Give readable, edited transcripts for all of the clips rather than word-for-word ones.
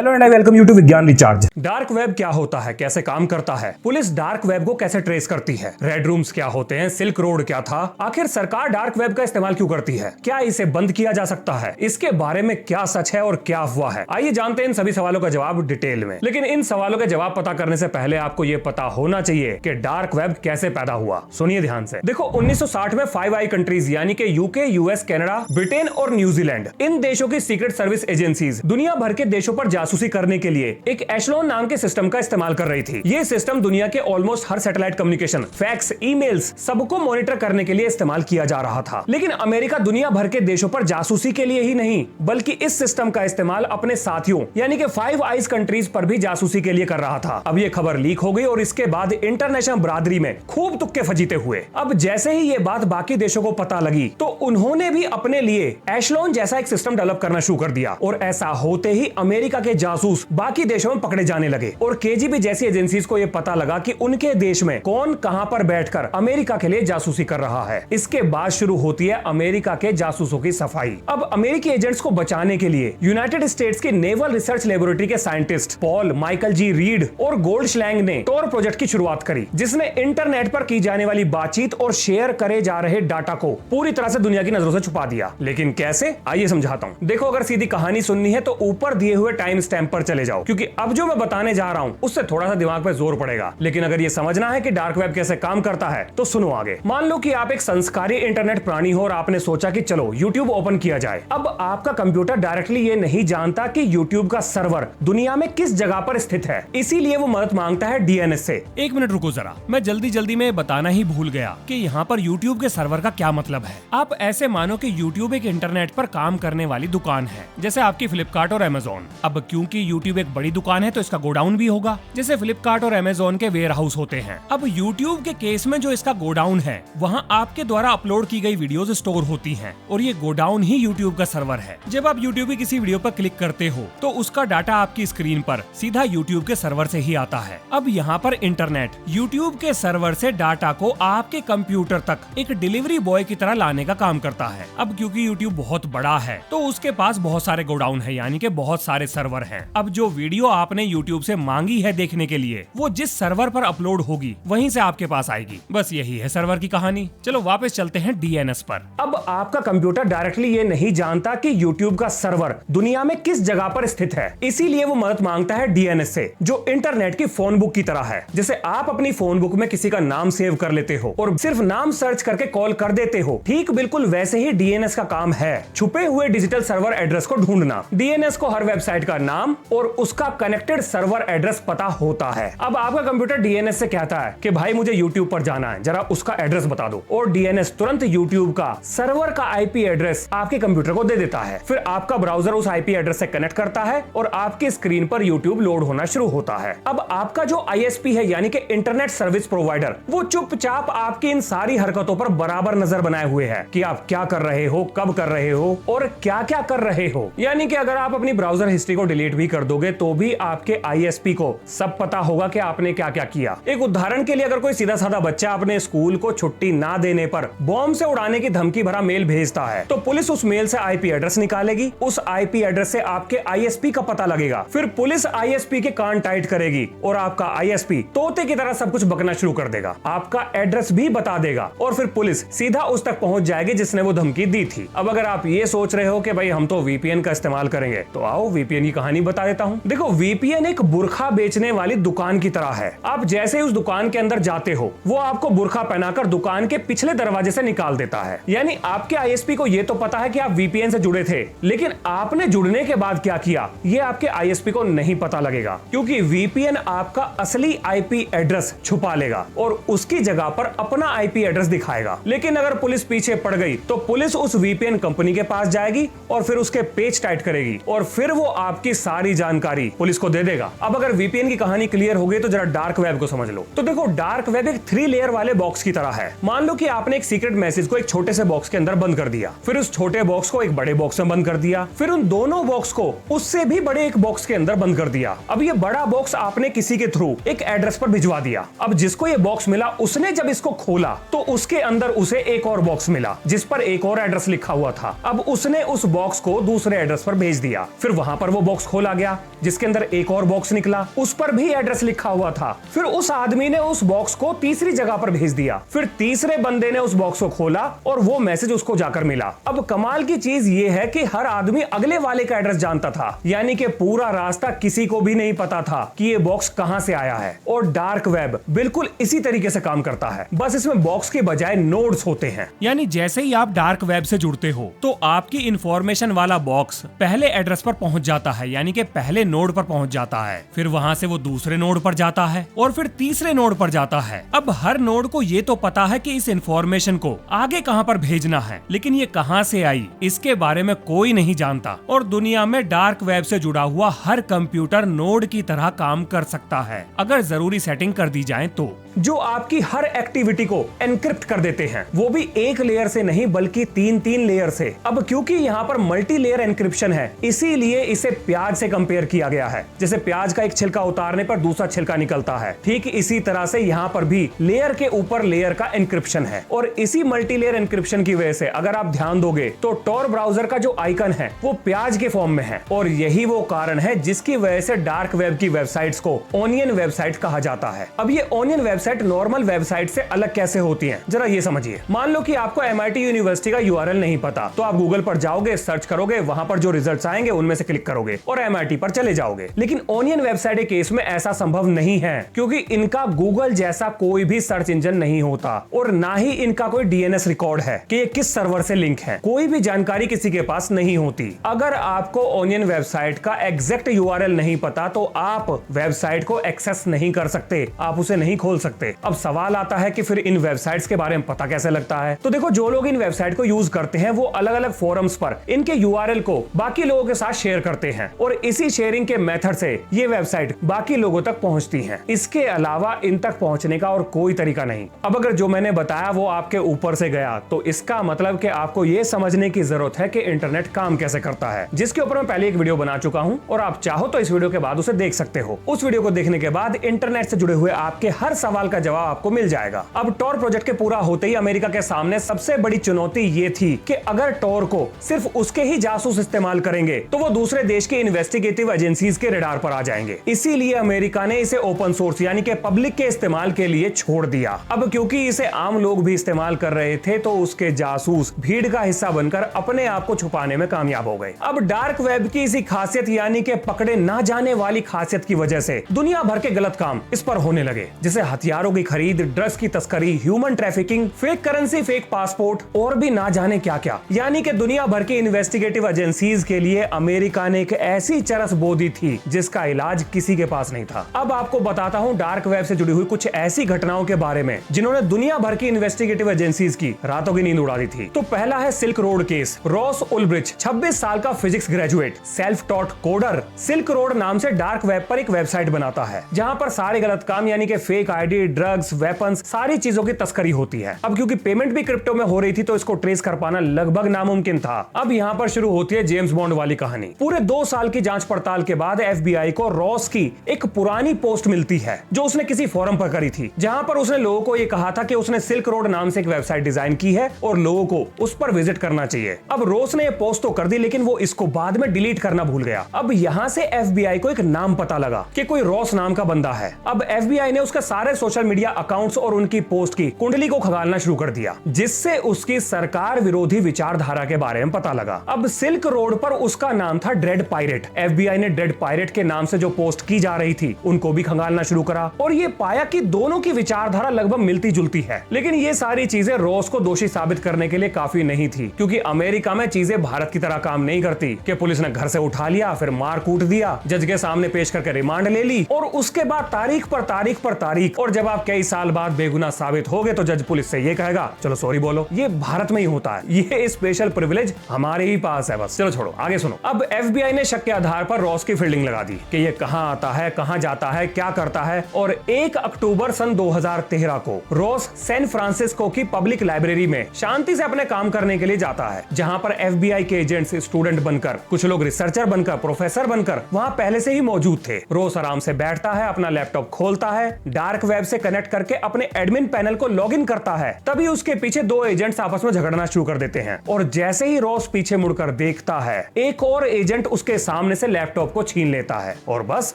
Hello and I welcome you to Vigyan recharge. Dark web क्या होता है, कैसे काम करता है, पुलिस डार्क वेब को कैसे ट्रेस करती है, रेड रूम्स क्या होते हैं, सिल्क रोड क्या था, आखिर सरकार डार्क वेब का इस्तेमाल क्यों करती है, क्या इसे बंद किया जा सकता है, इसके बारे में क्या सच है और क्या अफवाह है। आइए जानते हैं इन सभी सवालों का जवाब डिटेल में। लेकिन इन सवालों के जवाब पता करने से पहले आपको ये पता होना चाहिए कि डार्क वेब कैसे पैदा हुआ। सुनिए ध्यान से। देखो 1960 में 5 आई कंट्रीज यानी कि यूके, यूएस, कनाडा, ब्रिटेन और न्यूजीलैंड, इन देशों की सीक्रेट सर्विस एजेंसीज दुनिया भर के देशों पर जासूसी करने के लिए एक एशलोन नाम के सिस्टम का इस्तेमाल कर रही थी। ये सिस्टम दुनिया के ऑलमोस्ट हर सैटेलाइट कम्युनिकेशन, फैक्स, ईमेल्स सबको मॉनिटर करने के लिए इस्तेमाल किया जा रहा था। लेकिन अमेरिका दुनिया भर के देशों पर जासूसी के लिए ही नहीं, बल्कि इस सिस्टम का इस्तेमाल अपने साथियों यानी कि 5 आइज कंट्रीज पर भी जासूसी के लिए कर रहा था। अब ये खबर लीक हो गई और इसके बाद इंटरनेशनल बरादरी में खूब तुक्के फजीते हुए। अब जैसे ही ये बात बाकी देशों को पता लगी तो उन्होंने भी अपने लिए एशलोन जैसा एक सिस्टम डेवलप करना शुरू कर दिया और ऐसा होते ही अमेरिका के जासूस बाकी देशों में पकड़े जाने लगे और केजीबी जैसी एजेंसीज को यह पता लगा कि उनके देश में कौन कहां पर बैठकर अमेरिका के लिए जासूसी कर रहा है। इसके बाद शुरू होती है अमेरिका के जासूसों की सफाई। अब अमेरिकी एजेंट्स को बचाने के लिए यूनाइटेड स्टेट्स की नेवल रिसर्च लेबोरेटरी के साइंटिस्ट पॉल माइकल जी रीड और गोल्ड श्लैंग ने टोर प्रोजेक्ट की शुरुआत करी, जिसने इंटरनेट पर की जाने वाली बातचीत और शेयर करे जा रहे डाटा को पूरी तरह से दुनिया की नजरों से छुपा दिया। लेकिन कैसे, आइए समझाता हूं। देखो, अगर सीधी कहानी सुननी है तो ऊपर दिए हुए टाइम स्टैम्प पर चले जाओ, क्योंकि अब जो मैं बताने जा रहा हूं उससे थोड़ा सा दिमाग पे जोर पड़ेगा। लेकिन अगर ये समझना है कि डार्क वेब कैसे काम करता है तो सुनो आगे। मान लो कि आप एक संस्कारी इंटरनेट प्राणी हो और आपने सोचा कि चलो यूट्यूब ओपन किया जाए। अब आपका कंप्यूटर डायरेक्टली ये नहीं जानता कि यूट्यूब का सर्वर दुनिया में किस जगह पर स्थित है, इसीलिए वो मदद मांगता है डीएनएस से। एक मिनट रुको जरा, मैं जल्दी में बताना ही भूल गया कि यहाँ पर यूट्यूब के सर्वर का क्या मतलब है। आप ऐसे मानो कि यूट्यूब एक इंटरनेट पर काम करने वाली दुकान है, जैसे आपकी फ्लिपकार्ट और अमेजोन। अब क्योंकि यूट्यूब एक बड़ी दुकान है तो इसका गोडाउन भी होगा, जैसे फ्लिपकार्ट और अमेजोन के वेयर हाउस होते हैं। अब यूट्यूब के केस में जो इसका गोडाउन है, वहाँ आपके द्वारा अपलोड की गई वीडियोस स्टोर होती हैं और ये गोडाउन ही यूट्यूब का सर्वर है। जब आप यूट्यूब की किसी वीडियो पर क्लिक करते हो तो उसका डाटा आपकी स्क्रीन पर सीधा यूट्यूब के सर्वर से ही आता है। अब यहाँ पर इंटरनेट यूट्यूब के सर्वर से डाटा को आपके कंप्यूटर तक एक डिलीवरी बॉय की तरह लाने का काम करता है। अब क्योंकि यूट्यूब बहुत बड़ा है तो उसके पास बहुत सारे गोडाउन है, यानी कि बहुत सारे सर्वर हैं। अब जो वीडियो आपने यूट्यूब से मांगी है देखने के लिए, वो जिस सर्वर पर अपलोड होगी वहीं से आपके पास आएगी। बस यही है सर्वर की कहानी। चलो वापस चलते हैं डीएनएस पर। अब आपका कंप्यूटर डायरेक्टली ये नहीं जानता कि यूट्यूब का सर्वर दुनिया में किस जगह पर स्थित है, इसीलिए वो मदद मांगता है डीएनएस से, जो इंटरनेट की फोन बुक की तरह है। जैसे आप अपनी फोन बुक में किसी का नाम सेव कर लेते हो और सिर्फ नाम सर्च करके कॉल कर देते हो, ठीक बिल्कुल वैसे ही डीएनएस का काम है छुपे हुए डिजिटल सर्वर एड्रेस को ढूंढना। डीएनएस को हर वेबसाइट का नाम और उसका कनेक्टेड सर्वर एड्रेस पता होता है। अब आपका कंप्यूटर डीएनएस से कहता है कि भाई मुझे यूट्यूब पर जाना है, जरा उसका एड्रेस बता दो, और डीएनएस तुरंत यूट्यूब का सर्वर का आईपी एड्रेस आपके कंप्यूटर को दे देता है। फिर आपका ब्राउजर उस आईपी एड्रेस से कनेक्ट करता है और आपकी स्क्रीन पर यूट्यूब लोड होना शुरू होता है। अब आपका जो आईएसपी है यानी कि इंटरनेट सर्विस प्रोवाइडर, वो चुपचाप आपकी इन सारी हरकतों पर बराबर नजर बनाए हुए है कि आप क्या कर रहे हो, कब कर रहे हो और क्या क्या कर रहे हो। यानी कि अगर आप अपनी ब्राउजर हिस्ट्री को डिलीट भी कर दोगे तो भी आपके आईएसपी को सब पता होगा कि आपने क्या क्या किया। एक उदाहरण के लिए, अगर कोई सीधा साधा बच्चा अपने स्कूल को छुट्टी ना देने पर बॉम्ब से उड़ाने की धमकी भरा मेल भेजता है तो पुलिस उस मेल से आईपी एड्रेस निकालेगी, उस आईपी एड्रेस से आपके आईएसपी का पता लगेगा, फिर पुलिस आईएसपी के कान टाइट करेगी और आपका आईएसपी तोते की तरह सब कुछ बकना शुरू कर देगा, आपका एड्रेस भी बता देगा और फिर पुलिस सीधा उस तक पहुंच जाएगी जिसने वो धमकी दी थी। अब अगर आप ये सोच रहे हो कि भाई हम तो वीपीएन का इस्तेमाल करेंगे, तो आओ वीपीएन की कहानी बता देता हूं। देखो, वीपीएन एक बुर्खा बेचने वाली दुकान की तरह है। आप जैसे ही उस दुकान के अंदर जाते हो, वो आपको बुर्खा पहनाकर दुकान के पिछले दरवाजे से निकाल देता है। यानी आपके आईएसपी को ये तो पता है कि आप वीपीएन से जुड़े थे, लेकिन आपने जुड़ने के बाद क्या किया ये आपके आईएसपी को नहीं पता लगेगा, क्योंकि वीपीएन आपका असली आईपी एड्रेस छुपा लेगा और उसकी जगह पर अपना आईपी एड्रेस दिखाएगा। लेकिन अगर पुलिस पीछे पड़ गई तो पुलिस उस वीपीएन कंपनी के पास जाएगी और फिर उसके पेज टाइट करेगी और फिर वो आपकी सारी जानकारी पुलिस को दे देगा। अब अगर वीपीएन की कहानी क्लियर हो गई तो जरा डार्क वेब को समझ लो। तो देखो, डार्क वेब एक 3 लेयर वाले बॉक्स की तरह है। मान लो कि आपने एक सीक्रेट मैसेज को एक छोटे से बॉक्स के अंदर बंद कर दिया, फिर उस छोटे बॉक्स को एक बड़े बॉक्स में बंद कर दिया, फिर उन दोनों बॉक्स को उससे भी बड़े एक बॉक्स के अंदर बंद कर दिया। अब ये बड़ा बॉक्स आपने किसी के थ्रू एक एड्रेस पर भिजवा दिया। अब जिसको ये बॉक्स मिला, उसने जब इसको खोला तो उसके अंदर उसे एक और बॉक्स मिला जिस पर एक और एड्रेस लिखा हुआ था। अब उसने उस बॉक्स को दूसरे एड्रेस पर भेज दिया, फिर वहां पर वो बॉक्स खोला गया जिसके अंदर एक और बॉक्स निकला, उस पर भी एड्रेस लिखा हुआ था। फिर उस आदमी ने उस बॉक्स को तीसरी जगह पर भेज दिया, फिर तीसरे बंदे ने उस बॉक्स को खोला और वो मैसेज उसको जाकर मिला। अब कमाल की चीज ये है कि हर आदमी अगले वाले का एड्रेस जानता था, यानी कि पूरा रास्ता किसी को भी नहीं पता था कि ये बॉक्स कहां से आया है। और डार्क वेब बिल्कुल इसी तरीके से काम करता है, बस इसमें बॉक्स के बजाय नोड्स होते हैं। यानी जैसे ही आप डार्क वेब से जुड़ते हो तो आपकी इंफॉर्मेशन वाला बॉक्स पहले एड्रेस पर पहुंच जाता है, यानी कि पहले नोड पर पहुंच जाता है, फिर वहां से वो दूसरे नोड पर जाता है और फिर तीसरे नोड पर जाता है। अब हर नोड को ये तो पता है कि इस इंफॉर्मेशन को आगे कहां पर भेजना है, लेकिन ये कहां से आई इसके बारे में कोई नहीं जानता। और दुनिया में डार्क वेब से जुड़ा हुआ हर कंप्यूटर नोड की तरह काम कर सकता है अगर जरूरी सेटिंग कर दी जाए तो, जो आपकी हर एक्टिविटी को एनक्रिप्ट कर देते हैं, वो भी एक लेयर से नहीं बल्कि तीन लेयर से। अब क्योंकि यहाँ पर मल्टी लेयर एनक्रिप्शन है, इसीलिए इसे प्याज से कंपेयर किया गया है। जैसे प्याज का एक छिलका उतारने पर दूसरा छिलका निकलता है, ठीक इसी तरह से यहाँ पर भी लेयर के ऊपर लेयर का एनक्रिप्शन है। और इसी मल्टी लेयर एनक्रिप्शन की वजह से अगर आप ध्यान दोगे तो टॉर ब्राउजर का जो आइकन है वो प्याज के फॉर्म में है, और यही वो कारण है जिसकी वजह से डार्क वेब की वेबसाइट्स को ओनियन वेबसाइट कहा जाता है। अब ये ओनियन वेबसाइट नॉर्मल वेबसाइट से अलग कैसे होती हैं, जरा ये समझिए। मान लो कि आपको MIT यूनिवर्सिटी का URL नहीं पता, तो आप गूगल पर जाओगे, सर्च करोगे, वहां पर जो रिजल्ट्स आएंगे उनमें से क्लिक करोगे और MIT पर चले जाओगे। लेकिन ओनियन वेबसाइट के केस में ऐसा संभव नहीं है, क्योंकि इनका गूगल जैसा कोई भी सर्च इंजन नहीं होता और ना ही इनका कोई DNS रिकॉर्ड है कि ये किस सर्वर से लिंक है। कोई भी जानकारी किसी के पास नहीं होती। अगर आपको ओनियन वेबसाइट का एग्जैक्ट URL नहीं पता तो आप वेबसाइट को एक्सेस नहीं कर सकते, आप उसे नहीं खोल सकते। अब सवाल आता है कि फिर इन वेबसाइट्स के बारे में पता कैसे लगता है। तो देखो, जो लोग इन वेबसाइट को यूज करते हैं वो अलग अलग फोरम्स पर इनके URL को बाकी लोगों के साथ शेयर करते हैं और इसी शेयरिंग के मेथड से ये वेबसाइट बाकी लोगों तक पहुंचती हैं। इसके अलावा इन तक पहुंचने का और कोई तरीका नहीं। अब अगर जो मैंने बताया वो आपके ऊपर से गया तो इसका मतलब कि आपको ये समझने की जरूरत है कि इंटरनेट काम कैसे करता है, जिसके ऊपर मैं पहले एक वीडियो बना चुका हूं और आप चाहो तो इस वीडियो के बाद उसे देख सकते हो। उस वीडियो को देखने के बाद इंटरनेट से जुड़े हुए आपके हर सवाल का जवाब आपको मिल जाएगा। अब टॉर प्रोजेक्ट के पूरा होते ही अमेरिका के सामने सबसे बड़ी चुनौती ये थी कि अगर टॉर को सिर्फ उसके ही जासूस इस्तेमाल करेंगे तो वो दूसरे देश के इन्वेस्टिगेटिव एजेंसीज के रडार पर आ जाएंगे। इसीलिए अमेरिका ने इसे ओपन सोर्स यानी कि पब्लिक के इस्तेमाल के लिए छोड़ दिया। अब क्योंकि इसे आम लोग भी इस्तेमाल कर रहे थे तो उसके जासूस भीड़ का हिस्सा बनकर अपने आप को छुपाने में कामयाब हो गए। अब डार्क वेब की इसी खासियत यानी कि पकड़े ना जाने वाली खासियत की वजह से दुनिया भर के गलत काम इस पर होने लगे, जैसे हथियारों की खरीद, ड्रग्स की तस्करी, human trafficking, fake currency, fake passport और भी ना जाने क्या क्या। यानी कि दुनिया भर की इन्वेस्टिगेटिव एजेंसीज के लिए अमेरिका ने एक ऐसी चरस बो दी थी जिसका इलाज किसी के पास नहीं था। अब आपको बताता हूं डार्क वेब से जुड़ी हुई कुछ ऐसी घटनाओं के बारे में जिन्होंने दुनिया भर की इन्वेस्टिगेटिव एजेंसीज की रातों की नींद उड़ा दी थी। तो पहला है सिल्क रोड केस। रॉस उल्ब्रिच 26 साल का physics graduate, self taught coder, silk road नाम से डार्क वेब पर एक वेबसाइट बनाता है जहां पर सारे गलत काम यानी कि फेक आईडी, ड्रग्स, वेपन्स, सारी चीजों की तस्करी होती है। अब क्योंकि पेमेंट भी क्रिप्टो में हो रही थी तो इसको ट्रेस कर पाना लगभग नामुमकिन था। अब यहाँ पर शुरू होती है जेम्स बॉन्ड वाली कहानी। पूरे 2 साल की जांच पड़ताल के बाद FBI को रॉस की एक पुरानी पोस्ट मिलती है जो उसने किसी फोरम पर करी थी, जहां पर उसने लोगों को यह कहा था कि उसने सिल्क रोड नाम से एक वेबसाइट डिजाइन की है और लोगों को उस पर विजिट करना चाहिए। अब रॉस ने यह पोस्ट तो कर दी लेकिन वो इसको बाद में डिलीट करना भूल गया। अब यहाँ से FBI को एक नाम पता लगा कि कोई रॉस नाम का बंदा है। अब FBI ने उसके सारे सोशल मीडिया अकाउंट्स और उनकी पोस्ट की कुंडली को खंगालना शुरू कर दिया, जिससे उसकी सरकार विरोधी विचारधारा के बारे में पता लगा। अब सिल्क रोड पर उसका नाम था ड्रेड पायरेट। FBI ने ड्रेड पायरेट के नाम से जो पोस्ट की जा रही थी उनको भी खंगालना शुरू करा और ये पाया कि दोनों की विचारधारा लगभग मिलती जुलती है। लेकिन ये सारी चीजें रॉस को दोषी साबित करने के लिए काफी नहीं थी, क्योंकि अमेरिका में चीजें भारत की तरह काम नहीं करती कि पुलिस ने घर से उठा लिया, फिर मार कूट दिया, जज के सामने पेश करके रिमांड ले ली और उसके बाद तारीख पर तारीख पर तारीख, और जब आप कई साल बाद बेगुनाह साबित हो गए तो जज पुलिस से ये कहेगा चलो सॉरी बोलो। ये भारत में ही होता है, ये स्पेशल प्रिविलेज हमारे ही पास है बस। चलो छोड़ो, आगे सुनो। अब FBI ने शक के आधार पर रॉस की फील्डिंग लगा दी कि ये कहां आता है, कहां जाता है, क्या करता है, और 1 अक्टूबर सन 2013 को रॉस सैन फ्रांसिस्को की पब्लिक लाइब्रेरी में शांति से अपने काम करने के लिए जाता है, जहां पर FBI के एजेंट्स स्टूडेंट बनकर, कुछ लोग रिसर्चर बनकर, प्रोफेसर बनकर वहां पहले से ही मौजूद थे। रॉस आराम से बैठता है, अपना लैपटॉप खोलता है, डार्क वेब से कनेक्ट करके अपने एडमिन पैनल को लॉगिन करता है, तभी उसके पीछे दो एजेंट्स आपस में झगड़ना शुरू कर देते हैं। और जैसे ही रॉस पीछे मुड़कर देखता है, एक और एजेंट उसके सामने से लैपटॉप को छीन लेता है। और बस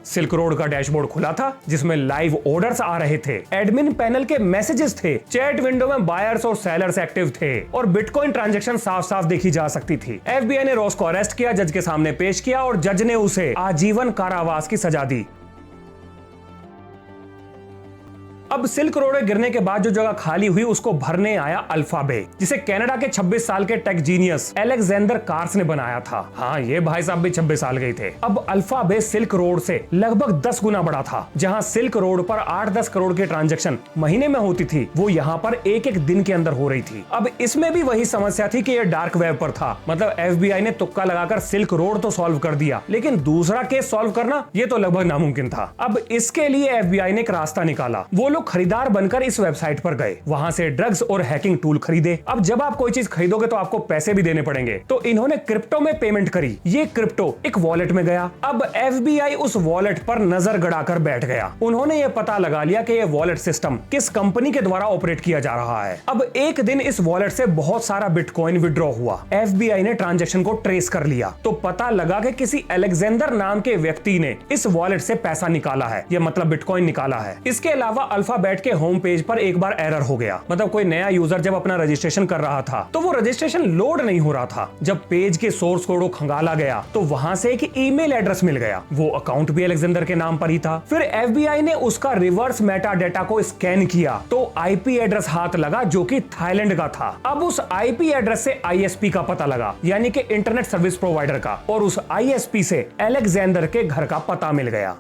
सिल्क रोड का डैशबोर्ड खुला था जिसमें लाइव ऑर्डर्स आ रहे थे, एडमिन पैनल के मैसेजेस थे, चैट विंडो में बायर्स और सेलर्स एक्टिव थे और बिटकॉइन ट्रांजैक्शन साफ साफ देखी जा सकती थी। FBI ने रॉस को अरेस्ट किया, जज के सामने पेश किया और जज ने उसे आजीवन कारावास की सजा दी। अब सिल्क रोड गिरने के बाद जो जगह खाली हुई उसको भरने आया अल्फाबे, जिसे कनाडा के 26 साल के टेक जीनियस अलेक्जेंडर कार्स ने बनाया था। हाँ, ये भाई साहब भी 26 साल के थे। अब अल्फाबे सिल्क रोड से लगभग 10 गुना बड़ा था। जहां सिल्क रोड पर 8-10 करोड़ के ट्रांजैक्शन महीने में होती थी, वो यहाँ पर एक दिन के अंदर हो रही थी। अब इसमें भी वही समस्या थी कि ये डार्क वेब पर था। मतलब FBI ने तुक्का लगाकर सिल्क रोड तो सॉल्व कर दिया, लेकिन दूसरा केस सॉल्व करना ये तो लगभग नामुमकिन था। अब इसके लिए FBI ने एक रास्ता निकाला। वो लोग खरीदार बनकर इस वेबसाइट पर गए, वहां से ड्रग्स और हैकिंग टूल खरीदे। अब जब आप कोई चीज खरीदोगे तो आपको पैसे भी देने पड़ेंगे, तो इन्होंने क्रिप्टो में पेमेंट करी। ये क्रिप्टो एक वॉलेट में गया। अब FBI उस वॉलेट पर नजर गड़ाकर बैठ गया। उन्होंने ये पता लगा लिया कि ये वॉलेट सिस्टम किस कंपनी के द्वारा ऑपरेट किया जा रहा है। अब एक दिन इस वॉलेट से बहुत सारा बिटकॉइन विड्रॉ हुआ। FBI ने ट्रांजैक्शन को ट्रेस कर लिया तो पता लगा कि किसी अलेक्जेंडर नाम के व्यक्ति ने इस वॉलेट से पैसा निकाला है, ये मतलब बिटकॉइन निकाला है। इसके अलावा अल्फाबेट के होम पेज पर एक बार एरर हो गया। मतलब कोई नया यूजर जब अपना रजिस्ट्रेशन कर रहा था तो वो रजिस्ट्रेशन लोड नहीं हो रहा था। जब पेज के सोर्स कोड को खंगाला गया तो वहां से एक ईमेल एड्रेस मिल गया। वो अकाउंट भी अलेक्जेंडर के नाम पर ही था। फिर FBI ने उसका रिवर्स मेटा डेटा को स्कैन किया तो IP एड्रेस हाथ लगा जो कि थाईलैंड का था। अब उस IP एड्रेस से ISP का पता लगा, यानी कि इंटरनेट सर्विस प्रोवाइडर का, और उस ISP से अलेक्जेंडर के घर का पता मिल गया।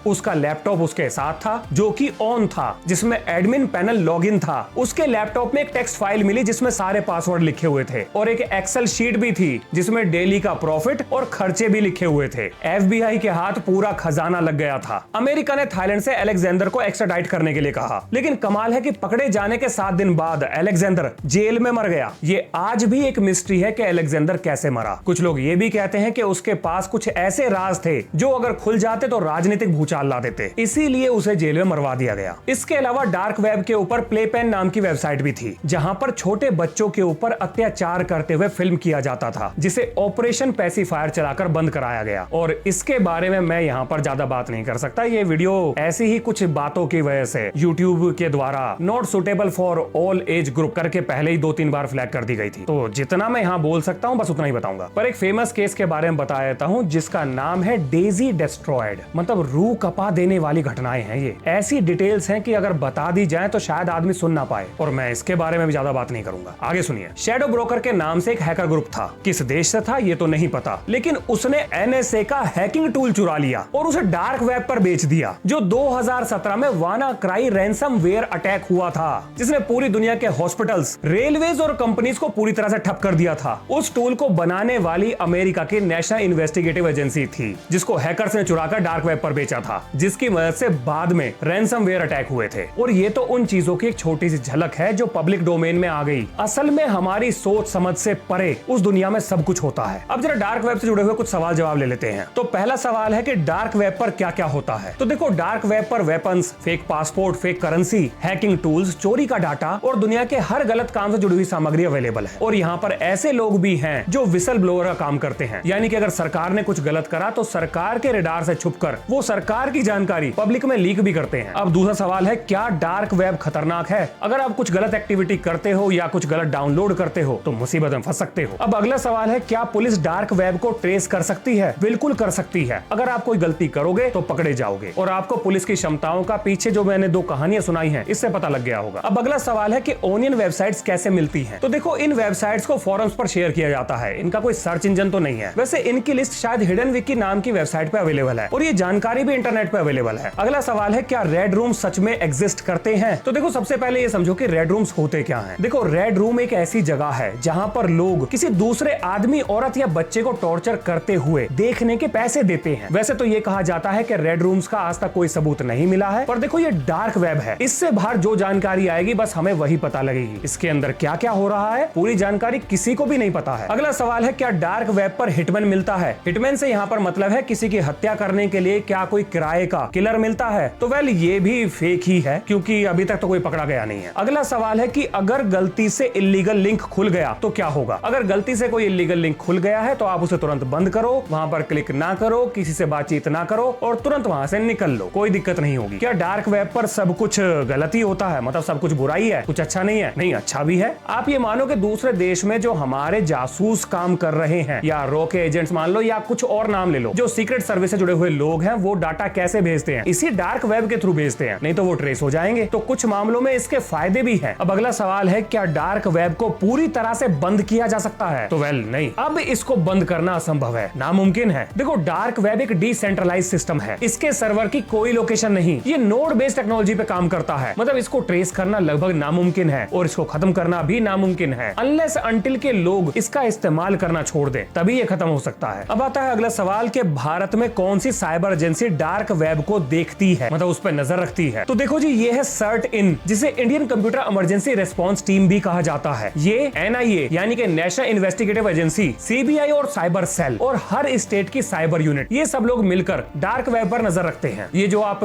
उसका लैपटॉप उसके साथ था जो कि ऑन था, जिसमें एडमिन पैनल लॉगिन था। उसके लैपटॉप में एक टेक्स्ट फाइल मिली जिसमें सारे पासवर्ड लिखे हुए थे और एक एक्सेल शीट भी थी जिसमें डेली का प्रॉफिट और खर्चे भी लिखे हुए थे। FBI के हाथ पूरा खजाना लग गया था। अमेरिका ने थाईलैंड से अलेक्जेंडर को एक्स्ट्राडाइट करने के लिए कहा, लेकिन कमाल है कि पकड़े जाने के 7 दिन बाद अलेक्जेंडर जेल में मर गया। ये आज भी एक मिस्ट्री है कि अलेक्जेंडर कैसे मरा। कुछ लोग ये भी कहते हैं कि उसके पास कुछ ऐसे राज थे जो अगर खुल जाते तो राजनीतिक भूचाल ला देते, इसीलिए उसे जेल में मरवा दिया गया। इसके अलावा डार्क वेब के ऊपर प्लेपेन नाम की वेबसाइट भी थी, जहां पर छोटे बच्चों के ऊपर अत्याचार करते हुए फिल्म किया जाता था, जिसे ऑपरेशन पैसिफायर चलाकर बंद कराया गया। और इसके बारे में मैं यहाँ पर ज्यादा बात नहीं कर सकता। ये वीडियो ऐसी ही कुछ बातों की वजह से YouTube के द्वारा not suitable for all age group करके पहले ही 2-3 बार फ्लैग कर दी गई थी। तो जितना मैं यहाँ बोल सकता हूँ बस उतना ही बताऊंगा। पर एक फेमस केस के बारे में बता देता हूँ जिसका नाम है डेजी डेस्ट्रॉयड। मतलब रूह कपा देने वाली घटनाएं हैं ये। ऐसी डिटेल्स हैं कि अगर बता दी जाए तो शायद आदमी सुन ना पाए, और मैं इसके बारे में भी ज्यादा बात नहीं करूंगा। आगे सुनिए। शैडो ब्रोकर के नाम से एक हैकर ग्रुप था। किस देश से था ये तो नहीं पता, लेकिन उसने NSA का हैकिंग टूल चुरा लिया और उसे डार्क वेब पर बेच दिया, जो 2017 में वानाक्राई रैंसमवेयर अटैक हुआ था, जिसने पूरी दुनिया के हॉस्पिटल्स, रेलवेज और कंपनीज को पूरी तरह से ठप कर दिया था। उस टूल को बनाने वाली अमेरिका की नेशनल इन्वेस्टिगेटिव एजेंसी थी, जिसको हैकर्स ने चुराकर डार्क वेब पर बेचा था, जिसकी मदद से बाद में रैंसमवेयर अटैक हुए थे। और ये तो उन चीजों की एक छोटी सी झलक है जो पब्लिक डोमेन में आ गई। असल में हमारी सोच समझ से परे उस दुनिया में सब कुछ होता है। अब जरा डार्क वेब से जुड़े हुए कुछ सवाल जवाब ले लेते हैं। तो पहला सवाल है कि डार्क वेब पर क्या क्या होता है। तो देखो, डार्क वेब पर weapons, fake passport, fake currency, hacking tools, चोरी का डाटा और दुनिया के हर गलत काम से जुड़ी हुई सामग्री अवेलेबल है। और यहाँ पर ऐसे लोग भी हैं जो विसल ब्लोअर का काम करते हैं, यानी कि अगर सरकार ने कुछ गलत करा तो सरकार के रडार से छुपकर वो सरकार की जानकारी पब्लिक में लीक भी करते हैं। अब दूसरा सवाल है, क्या डार्क वेब खतरनाक है? अगर आप कुछ गलत एक्टिविटी करते हो या कुछ गलत डाउनलोड करते हो तो मुसीबत में फंस सकते हो। अब अगला सवाल है, क्या पुलिस डार्क वेब को ट्रेस कर सकती है? बिल्कुल कर सकती है। अगर आप कोई गलती करोगे तो पकड़े जाओगे। और आपको पुलिस की क्षमताओं का पीछे जो मैंने 2 कहानियां सुनाई हैं इससे पता लग गया होगा। अब अगला सवाल है कि ओनियन वेबसाइट्स कैसे मिलती हैं? तो देखो, इन वेबसाइट्स को फोरम्स पर शेयर किया जाता है। इनका कोई सर्च इंजन तो नहीं है। वैसे इनकी लिस्ट शायद हिडन विकी नाम की वेबसाइट पे अवेलेबल है और ये जानकारी भी इंटरनेट इंटरनेट पे अवेलेबल है। अगला सवाल है, क्या रेड रूम सच में एग्जिस्ट करते हैं? तो देखो, सबसे पहले ये समझो कि रेड रूम्स होते क्या हैं। देखो, रेड रूम एक ऐसी जगह है जहां पर लोग किसी दूसरे आदमी, औरत या बच्चे को टॉर्चर करते हुए देखने के पैसे देते हैं। वैसे तो ये कहा जाता है कि रेड रूम्स का आज तक कोई सबूत नहीं मिला है, पर देखो ये डार्क वेब है, इससे बाहर जो जानकारी आएगी बस हमें वही पता लगेगी। इसके अंदर क्या क्या हो रहा है पूरी जानकारी किसी को भी नहीं पता है। अगला सवाल है, क्या डार्क वेब पर हिटमैन मिलता है? हिटमैन से यहाँ पर मतलब है किसी की हत्या करने के लिए क्या कोई किराए का किलर मिलता है? तो वेल, ये भी फेक ही है, क्योंकि अभी तक तो कोई पकड़ा गया नहीं है। अगला सवाल है कि अगर गलती से इल्लीगल लिंक खुल गया तो क्या होगा? अगर गलती से कोई इल्लीगल लिंक खुल गया है तो आप उसे तुरंत बंद करो, वहां पर क्लिक ना करो, किसी से बातचीत ना करो और तुरंत वहां से निकल लो, कोई दिक्कत नहीं होगी। क्या डार्क वेब पर सब कुछ गलत ही होता है? मतलब सब कुछ बुराई है, कुछ अच्छा नहीं है? नहीं, अच्छा भी है। आप ये मानो कि दूसरे देश में जो हमारे जासूस काम कर रहे हैं, या रोके एजेंट्स मान लो, या कुछ और नाम ले लो, जो सीक्रेट सर्विस से जुड़े हुए लोग हैं, वो डाटा कैसे भेजते हैं? इसी डार्क वेब के थ्रू भेजते हैं, नहीं तो वो ट्रेस हो जाएंगे। तो कुछ मामलों में इसके फायदे भी हैं। अब अगला सवाल है, क्या डार्क वेब को पूरी तरह से बंद किया जा सकता है? तो वेल, नहीं, अब इसको बंद करना असंभव है, नामुमकिन है। देखो, डार्क वेब एक डिसेंट्रलाइज सिस्टम है, इसके सर्वर की कोई लोकेशन नहीं, ये नोड बेस्ड टेक्नोलॉजी पे काम करता है। मतलब इसको ट्रेस करना लगभग नामुमकिन है और इसको खत्म करना भी नामुमकिन है, अनलेस अनटिल के लोग इसका इस्तेमाल करना छोड़ दें, तभी ये खत्म हो सकता है। अब आता है अगला सवाल कि भारत में कौन सी साइबर एजेंसी डार्क वेब को देखती है, मतलब उस पर नजर रखती है? तो देखो जी, ये है CERT-IN, जिसे Indian computer emergency response team भी कहा जाता है। ये NIA यानी कि नेशनल इन्वेस्टिगेटिव एजेंसी, CBI और साइबर सेल और हर स्टेट की साइबर यूनिट, ये सब लोग मिलकर डार्क वेब पर नजर रखते हैं। ये जो आप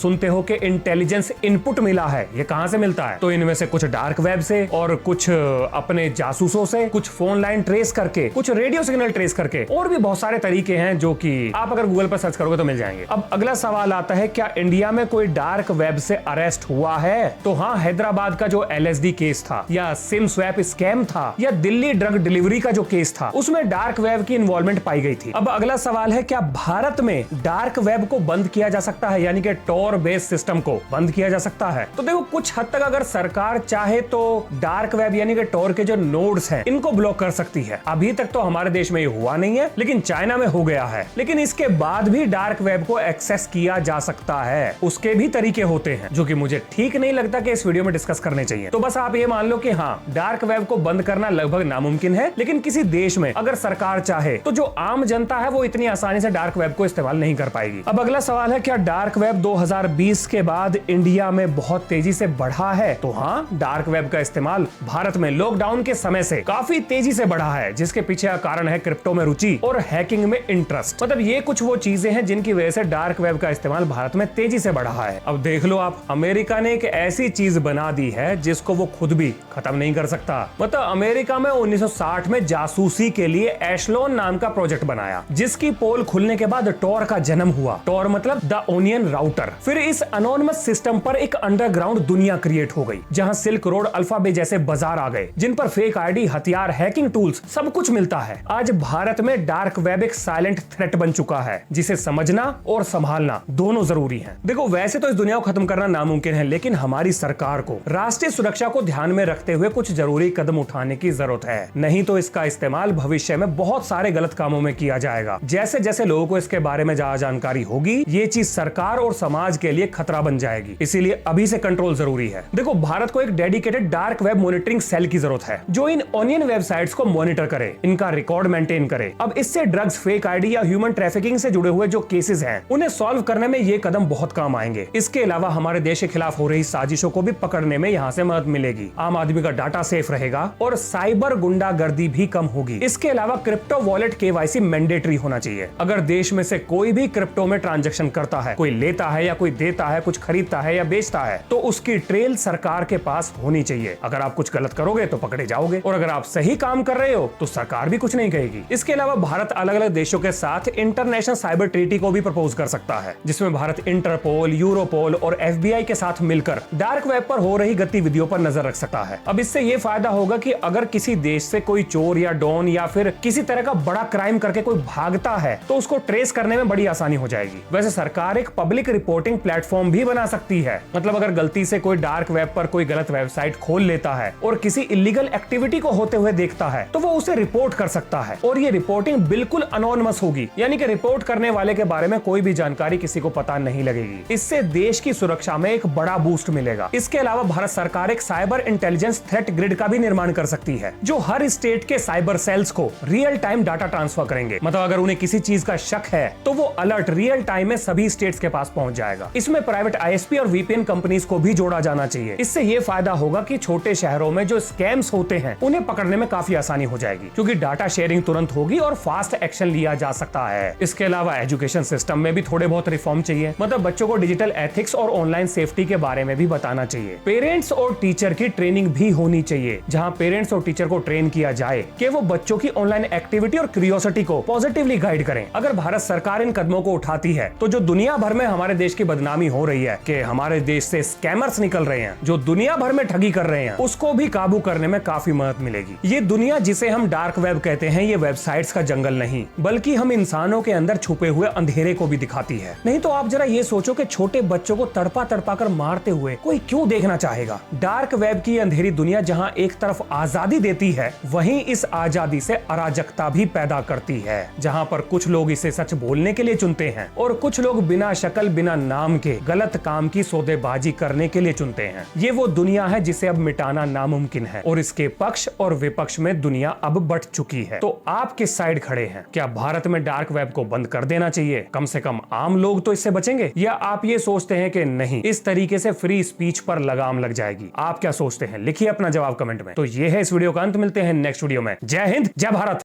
सुनते हो कि इंटेलिजेंस इनपुट मिला है, ये कहां से मिलता है? तो इनमें से कुछ डार्क वेब से और कुछ अपने जासूसों से, कुछ फोन लाइन ट्रेस करके, कुछ रेडियो सिग्नल ट्रेस करके, और भी बहुत सारे तरीके हैं जो कि आप अगर गूगल पर सर्च करोगे तो मिल जाएंगे। अब अगला सवाल आता है, क्या इंडिया में कोई डार्क वेब से अरेस्ट हुआ है? तो हाँ, हैदराबाद का जो LSD केस था, या सिम स्वैप स्कैम था, या दिल्ली ड्रग डिलीवरी का जो केस था, उसमें डार्क वेब की इन्वॉल्वमेंट पाई गई थी। अब अगला सवाल है, क्या भारत में डार्क वेब को बंद किया जा सकता है, यानी कि टॉर बेस्ड सिस्टम को बंद किया जा सकता है? तो देखो, कुछ हद तक अगर सरकार चाहे तो डार्क वेब यानी कि टॉर के जो नोड्स हैं, इनको ब्लॉक कर सकती है। अभी तक तो हमारे देश में ये हुआ नहीं है, लेकिन चाइना में हो गया है। लेकिन इसके बाद भी डार्क वेब को एक्सेस किया जा सकता है, उसके भी तरीके होते हैं, जो कि मुझे ठीक नहीं लगता कि इस वीडियो में डिस्कस करने चाहिए। तो बस आप ये मान लो कि हाँ, डार्क वेब को बंद करना लगभग नामुमकिन है, लेकिन किसी देश में अगर सरकार चाहे तो जो आम जनता है वो इतनी आसानी से डार्क वेब को इस्तेमाल नहीं कर पाएगी। अब अगला सवाल है, क्या डार्क वेब 2020 के बाद इंडिया में बहुत तेजी से बढ़ा है? तो हाँ, डार्क वेब का इस्तेमाल भारत में लॉकडाउन के समय से काफी तेजी से बढ़ा है, जिसके पीछे का कारण है क्रिप्टो में रुचि और हैकिंग में इंटरेस्ट। मतलब ये कुछ वो चीजें हैं जिनकी वजह से डार्क वेब का इस्तेमाल भारत में तेजी से बढ़ा है। अब देख लो आप, अमेरिका ने एक ऐसी चीज बना दी है जिसको वो खुद भी खत्म नहीं कर सकता। मतलब अमेरिका में 1960 में जासूसी के लिए एशलोन नाम का प्रोजेक्ट बनाया, जिसकी पोल खुलने के बाद टॉर का जन्म हुआ। टॉर मतलब द ओनियन राउटर। फिर इस अनोनिमस सिस्टम पर एक अंडरग्राउंड दुनिया क्रिएट हो गई, जहां सिल्क रोड, अल्फाबेट जैसे बाजार आ गए, जिन पर फेक आईडी, हथियार, हैकिंग टूल्स सब कुछ मिलता है। आज भारत में डार्क वेब एक साइलेंट थ्रेट बन चुका है, जिसे समझना और संभालना दोनों जरूरी है। देखो, वैसे तो इस दुनिया को खत्म करना नामुमकिन है, लेकिन हमारी सरकार को राष्ट्रीय सुरक्षा को ध्यान में रखते हुए कुछ जरूरी कदम उठाने की जरूरत है, नहीं तो इसका इस्तेमाल भविष्य में बहुत सारे गलत कामों में किया जाएगा। जैसे जैसे लोगों को इसके बारे में ज्यादा जानकारी होगी, ये चीज सरकार और समाज के लिए खतरा बन जाएगी। इसीलिए अभी से कंट्रोल जरूरी है। देखो, भारत को एक dedicated dark web monitoring cell की जरूरत है, जो इन ऑनियन वेबसाइट्स को मॉनिटर करे, इनका रिकॉर्ड मेंटेन करे। अब इससे ड्रग्स, फेक आईडी या ह्यूमन ट्रैफिकिंग से जुड़े हुए जो केसेस हैं, उन्हें सॉल्व करने में ये कदम बहुत काम आएंगे। इसके अलावा हमारे देश के खिलाफ हो रही साजिशों को भी पकड़ने में यहाँ से मदद मिलेगी। आम आदमी का डाटा सेफ रहेगा और साइबर गुंडागर्दी भी कम होगी। इसके अलावा क्रिप्टो वॉलेट KYC मैंडेटरी होना चाहिए। अगर देश में से कोई भी क्रिप्टो में ट्रांजैक्शन करता है, कोई लेता है या कोई देता है, कुछ खरीदता है या बेचता है, तो उसकी ट्रेल सरकार के पास होनी चाहिए। अगर आप कुछ गलत करोगे तो पकड़े जाओगे, और अगर आप सही काम कर रहे हो तो सरकार भी कुछ नहीं कहेगी। इसके अलावा भारत अलग अलग देशों के साथ इंटरनेशनल साइबर ट्रीटी को भी प्रपोज कर सकता है, जिसमें भारत इंटरपोल, यूरोपोल और FBI के साथ मिलकर डार्क वेब पर हो रही गतिविधियों पर नजर रख सकता है। अब इससे ये फायदा होगा कि अगर किसी देश से कोई चोर या डॉन या फिर किसी तरह का बड़ा क्राइम करके कोई भागता है, तो उसको ट्रेस करने में बड़ी आसानी हो जाएगी। वैसे सरकार एक पब्लिक रिपोर्टिंग प्लेटफॉर्म भी बना सकती है। मतलब अगर गलती से कोई डार्क वेब पर कोई गलत वेबसाइट खोल लेता है और किसी इलीगल एक्टिविटी को होते हुए देखता है, तो वो उसे रिपोर्ट कर सकता है, और ये रिपोर्टिंग बिल्कुल अनोनिमस होगी, यानी कि रिपोर्ट करने वाले के बारे में कोई भी जानकारी जानकारी किसी को पता नहीं लगेगी। इससे देश की सुरक्षा में एक बड़ा बूस्ट मिलेगा। इसके अलावा भारत सरकार एक साइबर इंटेलिजेंस थ्रेट ग्रिड का भी निर्माण कर सकती है, जो हर स्टेट के साइबर सेल्स को रियल टाइम डाटा ट्रांसफर करेंगे। मतलब अगर उन्हें किसी चीज का शक है तो वो अलर्ट रियल टाइम में सभी स्टेट्स के पास पहुंच जाएगा। इसमें प्राइवेट आईएसपी और वीपीएन कंपनीज को भी जोड़ा जाना चाहिए। इससे ये फायदा होगा कि छोटे शहरों में जो स्कैम्स होते हैं उन्हें पकड़ने में काफी आसानी हो जाएगी, क्योंकि डाटा शेयरिंग तुरंत होगी और फास्ट एक्शन लिया जा सकता है। इसके अलावा एजुकेशन सिस्टम में भी थोड़े बहुत रिफॉर्म चाहिए। मतलब बच्चों को डिजिटल एथिक्स और ऑनलाइन सेफ्टी के बारे में भी बताना चाहिए। पेरेंट्स और टीचर की ट्रेनिंग भी होनी चाहिए, जहां पेरेंट्स और टीचर को ट्रेन किया जाए कि वो बच्चों की ऑनलाइन एक्टिविटी और क्यूरियोसिटी को पॉजिटिवली गाइड करें। अगर भारत सरकार इन कदमों को उठाती है तो जो दुनिया भर में हमारे देश की बदनामी हो रही है कि हमारे देश से स्कैमर्स निकल रहे हैं, जो दुनिया भर में ठगी कर रहे हैं, उसको भी काबू करने में काफी मदद मिलेगी। ये दुनिया जिसे हम डार्क वेब कहते हैं, ये वेबसाइट्स का जंगल नहीं, बल्कि हम इंसानों के अंदर छुपे हुए अंधेरे को भी दिखाती है। नहीं तो आप जरा ये सोचो कि छोटे बच्चों को तड़पा तड़पा कर मारते हुए कोई क्यों देखना चाहेगा। डार्क वेब की अंधेरी दुनिया जहां एक तरफ आजादी देती है, वहीं इस आजादी से अराजकता भी पैदा करती है। जहां पर कुछ लोग इसे सच बोलने के लिए चुनते हैं और कुछ लोग बिना शक्ल बिना नाम के गलत काम की सौदेबाजी करने के लिए चुनते हैं। ये वो दुनिया है जिसे अब मिटाना नामुमकिन है और इसके पक्ष और विपक्ष में दुनिया अब बट चुकी है। तो आप किस साइड खड़े हैं? क्या भारत में डार्क वेब को बंद कर देना चाहिए? कम से कम आम लोग तो इससे बचेंगे, या आप ये सोचते हैं कि नहीं, इस तरीके से फ्री स्पीच पर लगाम लग जाएगी? आप क्या सोचते हैं? लिखिए अपना जवाब कमेंट में। तो ये है इस वीडियो का अंत। मिलते हैं नेक्स्ट वीडियो में। जय हिंद, जय भारत।